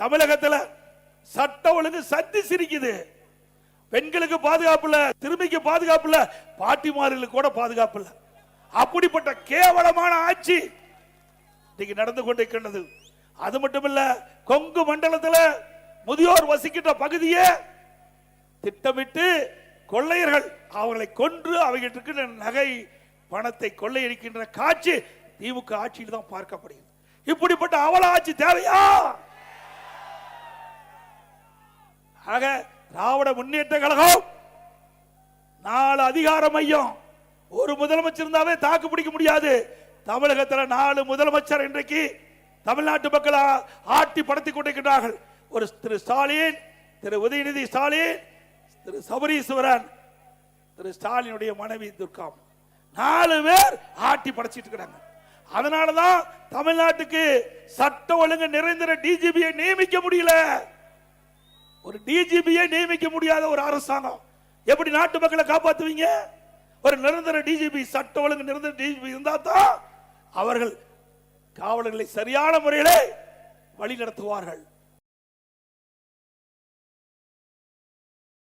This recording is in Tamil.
தமிழகத்தில் சட்ட ஒழுங்கு சத்தி சிரிக்குது. பெண்களுக்கு பாதுகாப்பு இல்ல, சிறுமிக்கு பாதுகாப்பு இல்ல, பாட்டிமார்களுக்கு கூட பாதுகாப்பு இல்ல. அப்படிப்பட்ட கேவலமான ஆட்சி இன்னைக்கு நடந்து கொண்டிருக்கின்றது. அது மட்டுமல்ல, கொங்கு மண்டலத்தில் முதியோர் வசிக்கின்ற பகுதியே திட்டமிட்டு கொள்ளையர்கள் அவர்களை கொன்று அவர்களுக்கு நகை பணத்தை கொள்ளையடிக்கின்ற காட்சி திமுக ஆட்சியில் தான் பார்க்கப்படுகிறது. இப்படிப்பட்ட அவல ஆட்சி தேவையா? ஆக திராவிட முன்னேற்ற கழகம் 4 அதிகார மையம், ஒரு முதலமைச்சர் இருந்தாவே தாக்கு பிடிக்க முடியாது. தமிழகத்தில் 4 முதலமைச்சர் இன்றைக்கு தமிழ்நாட்டு மக்கள் ஆட்டி படுத்திக் கொண்டிருக்கிறார்கள். ஒரு திரு ஸ்டாலின், திரு உதயநிதி ஸ்டாலின், திரு சபரீஸ்வரன், திரு ஸ்டாலினுடைய மனைவி துர்கா, 4 பேர் ஆட்டி படைச்சிட்டு இருக்கிறாங்க. அதனாலதான் தமிழ்நாட்டுக்கு சட்ட ஒழுங்கு நிறைந்த டிஜிபியை நியமிக்க முடியல. ஒரு டிஜிபியை நியமிக்க முடியாத ஒரு அரசாங்கம் எப்படி நாட்டு மக்களை காப்பாற்றுவீங்க? ஒரு நிரந்தர டிஜிபி, சட்ட ஒழுங்கு நிரந்தர டிஜிபி இருந்தா தான் அவர்கள் காவலர்களை சரியான முறையில் வழி நடத்துவார்கள்.